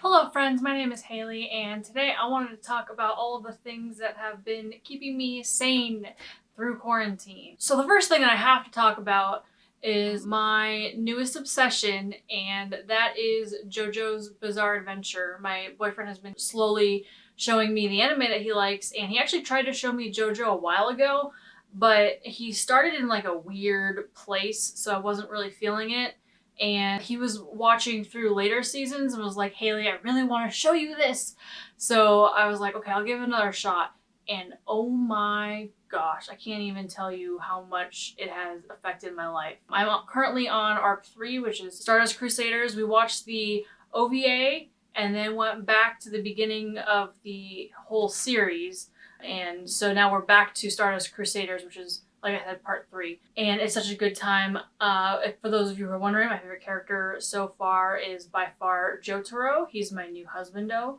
Hello friends, my name is Haley and today I wanted to talk about all of the things that have been keeping me sane through quarantine. So the first thing that I have to talk about is my newest obsession, and that is JoJo's Bizarre Adventure. My boyfriend has been slowly showing me the anime that he likes, and he actually tried to show me JoJo a while ago, but he started in like a weird place, so I wasn't really feeling it. And he was watching through later seasons and was like, Haley, I really want to show you this. So I was like, okay, I'll give it another shot. And oh my gosh, I can't even tell you how much it has affected my life. I'm currently on arc 3, which is Stardust Crusaders. We watched the OVA and then went back to the beginning of the whole series. And so now we're back to Stardust Crusaders, which is, like I said, part 3. And it's such a good time. For those of you who are wondering, my favorite character so far is by far Jotaro. He's my new husbando.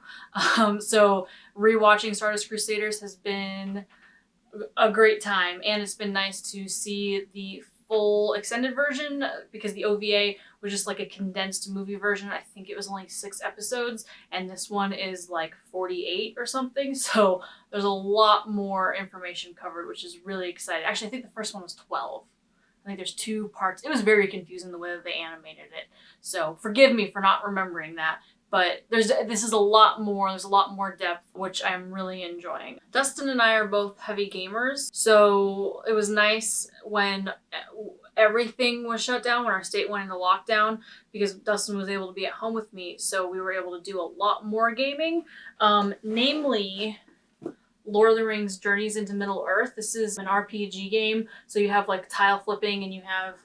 So rewatching Stardust Crusaders has been a great time, and it's been nice to see the full extended version because the OVA was just like a condensed movie version. I think it was only 6 episodes, and this one is like 48 or something. So there's a lot more information covered, which is really exciting. Actually, I think the first one was 12. I think there's 2 parts. It was very confusing the way that they animated it. So forgive me for not remembering that. But there's a lot more depth, which I'm really enjoying. Dustin and I are both heavy gamers, so it was nice when everything was shut down, when our state went into lockdown, because Dustin was able to be at home with me, so we were able to do a lot more gaming, namely Lord of the Rings Journeys into Middle-earth. This is an RPG game, so you have like tile flipping and you have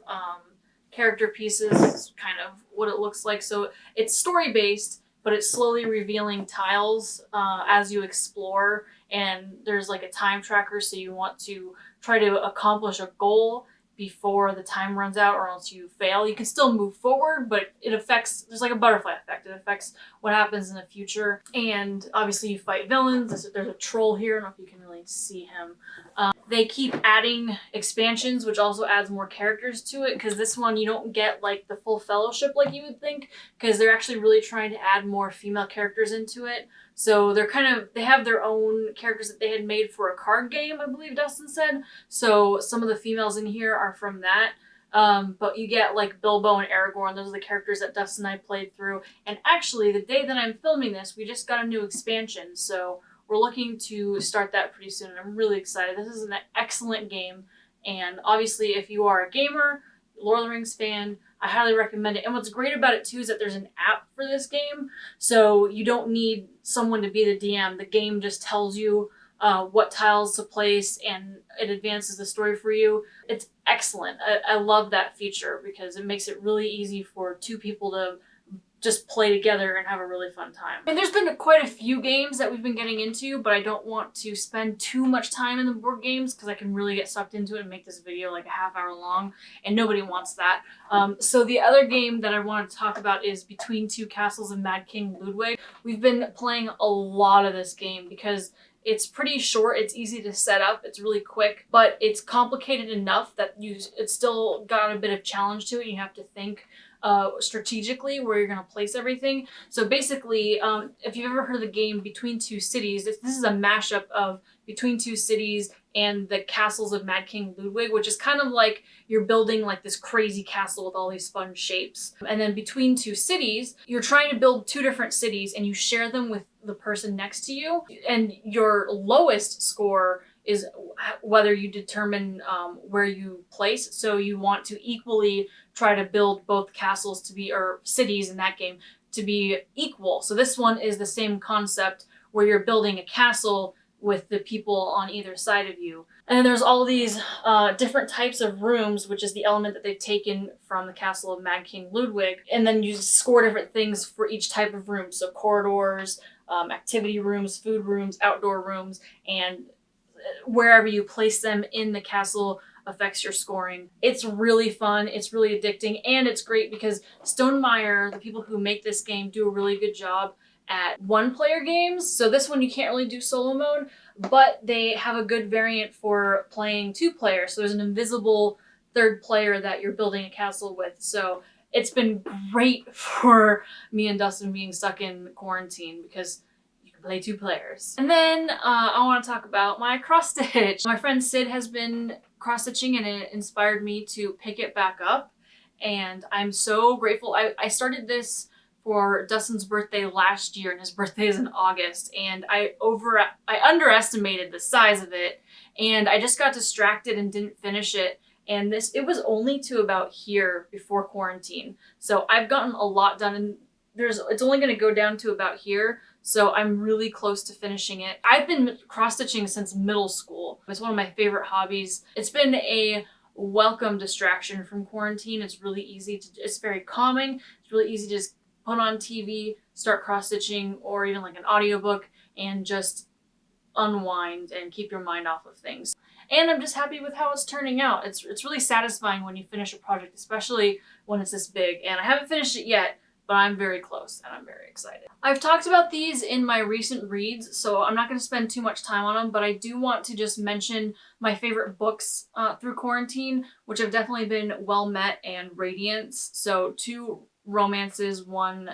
character pieces, kind of what it looks like. So it's story based, but it's slowly revealing tiles as you explore. And there's like a time tracker, so you want to try to accomplish a goal before the time runs out, or else you fail. You can still move forward, but it affects, there's like a butterfly effect. It affects what happens in the future. And obviously you fight villains. There's a troll here. I don't know if you can really see him. They keep adding expansions, which also adds more characters to it, because this one you don't get like the full fellowship like you would think, because they're actually really trying to add more female characters into it. So they have their own characters that they had made for a card game, I believe Dustin said. So some of the females in here are from that. But you get like Bilbo and Aragorn. Those are the characters that Dustin and I played through. And actually, the day that I'm filming this, we just got a new expansion. So we're looking to start that pretty soon, and I'm really excited. This is an excellent game, and obviously if you are a gamer, Lord of the Rings fan, I highly recommend it. And what's great about it too is that there's an app for this game, so you don't need someone to be the DM. The game just tells you what tiles to place, and it advances the story for you. It's excellent. I love that feature because it makes it really easy for 2 people to just play together and have a really fun time. And there's been quite a few games that we've been getting into, but I don't want to spend too much time in the board games because I can really get sucked into it and make this video like a half hour long, and nobody wants that. So the other game that I want to talk about is Between Two Castles of Mad King Ludwig. We've been playing a lot of this game because it's pretty short, it's easy to set up, it's really quick, but it's complicated enough that it's still got a bit of challenge to it. You have to think strategically where you're going to place everything. So basically, if you've ever heard of the game Between Two Cities, this is a mashup of Between Two Cities and the Castles of Mad King Ludwig, which is kind of like you're building like this crazy castle with all these fun shapes. And then Between Two Cities, you're trying to build 2 different cities and you share them with the person next to you, and your lowest score is whether you determine where you place. So you want to equally try to build both castles to be, or cities in that game, to be equal. So this one is the same concept where you're building a castle with the people on either side of you. And then there's all these different types of rooms, which is the element that they've taken from the Castle of Mad King Ludwig. And then you score different things for each type of room. So corridors, activity rooms, food rooms, outdoor rooms, and wherever you place them in the castle affects your scoring. It's really fun, it's really addicting, and it's great because Stonemaier, the people who make this game, do a really good job at 1-player games. So this one you can't really do solo mode, but they have a good variant for playing 2-player. So there's an invisible 3rd player that you're building a castle with. So it's been great for me and Dustin being stuck in quarantine because you can play 2 players. And then I want to talk about my cross stitch. My friend Sid has been cross stitching and it inspired me to pick it back up. And I'm so grateful. I started this for Dustin's birthday last year, and his birthday is in August, and I underestimated the size of it, and I just got distracted and didn't finish it. And it was only to about here before quarantine. So I've gotten a lot done, and it's only going to go down to about here. So I'm really close to finishing it. I've been cross stitching since middle school. It's one of my favorite hobbies. It's been a welcome distraction from quarantine. It's very calming. It's really easy to just put on TV, start cross stitching, or even like an audiobook, and just unwind and keep your mind off of things. And I'm just happy with how it's turning out. It's really satisfying when you finish a project, especially when it's this big. And I haven't finished it yet, but I'm very close and I'm very excited. I've talked about these in my recent reads, so I'm not going to spend too much time on them, but I do want to just mention my favorite books through quarantine, which have definitely been Well Met and Radiance. So 2 romances, 1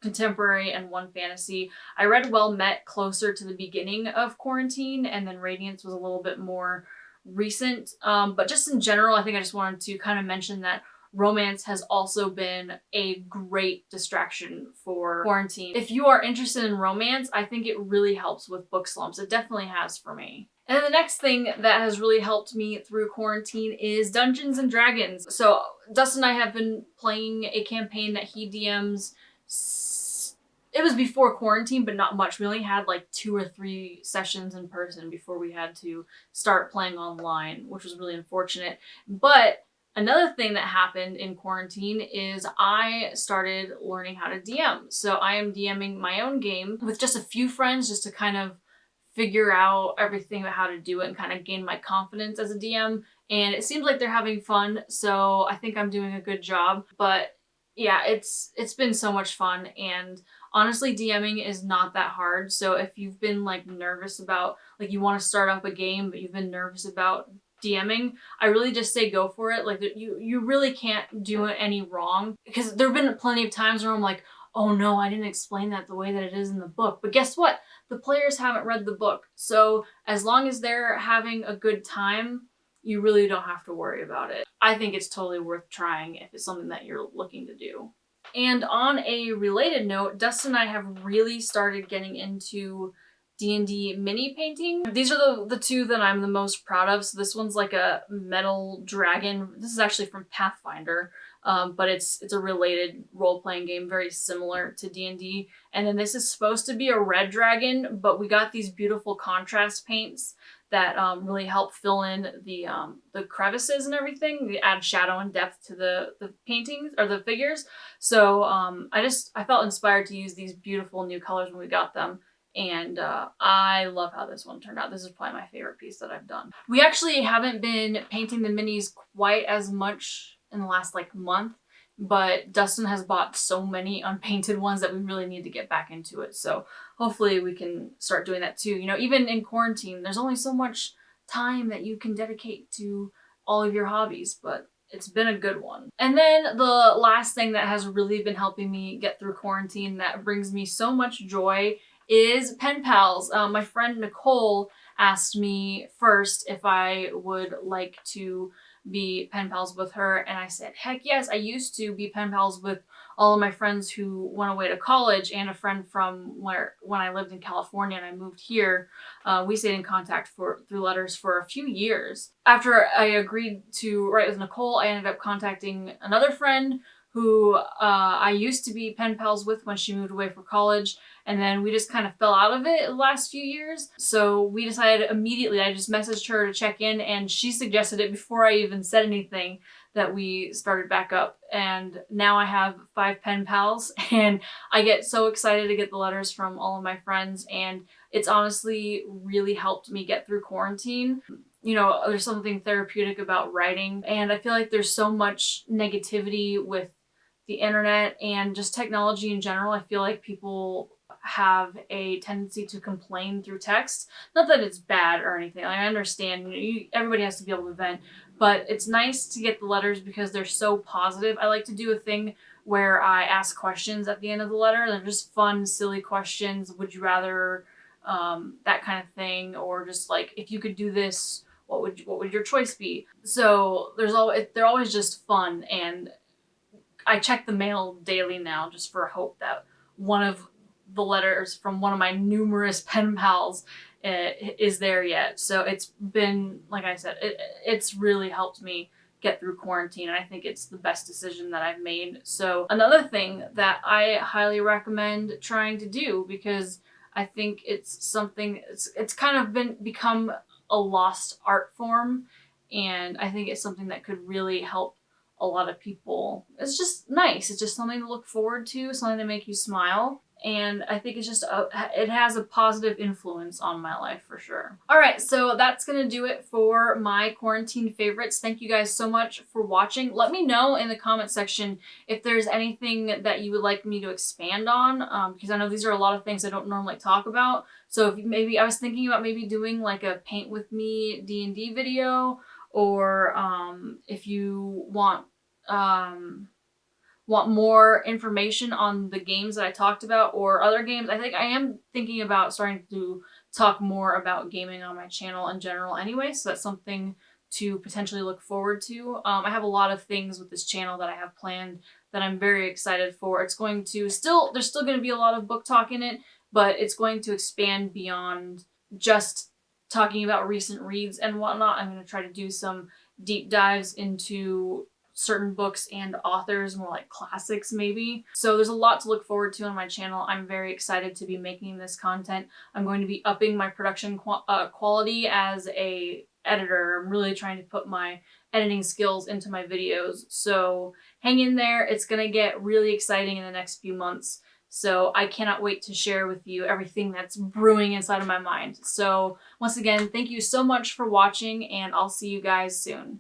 contemporary and 1 fantasy. I read Well Met closer to the beginning of quarantine, and then Radiance was a little bit more recent. But just in general, I think I just wanted to kind of mention that romance has also been a great distraction for quarantine. If you are interested in romance, I think it really helps with book slumps. It definitely has for me. And then the next thing that has really helped me through quarantine is Dungeons and Dragons. So Dustin and I have been playing a campaign that he DMs. It was before quarantine, but not much. We only had like 2 or 3 sessions in person before we had to start playing online, which was really unfortunate. But another thing that happened in quarantine is I started learning how to DM. So I am DMing my own game with just a few friends just to kind of figure out everything about how to do it and kind of gain my confidence as a DM. And it seems like they're having fun, so I think I'm doing a good job. But yeah, it's been so much fun, and honestly, DMing is not that hard. So if you've been like nervous about, like you want to start up a game, but you've been nervous about DMing, I really just say go for it. Like you really can't do it any wrong, because there have been plenty of times where I'm like, oh no, I didn't explain that the way that it is in the book. But guess what? The players haven't read the book. So as long as they're having a good time, you really don't have to worry about it. I think it's totally worth trying if it's something that you're looking to do. And on a related note, Dustin and I have really started getting into D&D mini painting. These are the 2 that I'm the most proud of. So this one's like a metal dragon. This is actually from Pathfinder, but it's a related role-playing game, very similar to D&D. And then this is supposed to be a red dragon, but we got these beautiful contrast paints that really help fill in the crevices and everything. They add shadow and depth to the paintings or the figures. So I felt inspired to use these beautiful new colors when we got them. And I love how this one turned out. This is probably my favorite piece that I've done. We actually haven't been painting the minis quite as much in the last like month, but Dustin has bought so many unpainted ones that we really need to get back into it. So hopefully we can start doing that too. You know, even in quarantine, there's only so much time that you can dedicate to all of your hobbies, but it's been a good one. And then the last thing that has really been helping me get through quarantine that brings me so much joy is pen pals. My friend Nicole asked me first if I would like to be pen pals with her, and I said, heck yes. I used to be pen pals with all of my friends who went away to college, and a friend from when I lived in California and I moved here. We stayed in contact through letters for a few years. After I agreed to write with Nicole, I ended up contacting another friend who I used to be pen pals with when she moved away for college. And then we just kind of fell out of it the last few years. So we decided immediately, I just messaged her to check in, and she suggested it before I even said anything, that we started back up. And now I have 5 pen pals, and I get so excited to get the letters from all of my friends. And it's honestly really helped me get through quarantine. You know, there's something therapeutic about writing, and I feel like there's so much negativity with the internet and just technology in general. I feel like people have a tendency to complain through text. Not that it's bad or anything. I understand, everybody has to be able to vent, but it's nice to get the letters because they're so positive. I like to do a thing where I ask questions at the end of the letter. They're just fun, silly questions. Would you rather, that kind of thing, or just like, if you could do this, what would your choice be? So they're always just fun, and I check the mail daily now just for hope that one of the letters from one of my numerous pen pals is there yet. So it's been, like I said, it's really helped me get through quarantine, and I think it's the best decision that I've made. So another thing that I highly recommend trying to do, because I think it's something, it's kind of become a lost art form, and I think it's something that could really help a lot of people. It's just nice. It's just something to look forward to, something to make you smile. And I think it has a positive influence on my life for sure. All right, so that's gonna do it for my quarantine favorites. Thank you guys so much for watching. Let me know in the comment section if there's anything that you would like me to expand on, because I know these are a lot of things I don't normally talk about. So if maybe I was thinking about maybe doing like a paint with me D&D video, or if you want more information on the games that I talked about or other games. I think I am thinking about starting to talk more about gaming on my channel in general anyway, so that's something to potentially look forward to. I have a lot of things with this channel that I have planned that I'm very excited for. It's going to there's still going to be a lot of book talk in it, but it's going to expand beyond just talking about recent reads and whatnot. I'm going to try to do some deep dives into certain books and authors, more like classics maybe. So there's a lot to look forward to on my channel. I'm very excited to be making this content. I'm going to be upping my production quality as a editor. I'm really trying to put my editing skills into my videos. So hang in there. It's gonna get really exciting in the next few months. So I cannot wait to share with you everything that's brewing inside of my mind. So once again, thank you so much for watching, and I'll see you guys soon.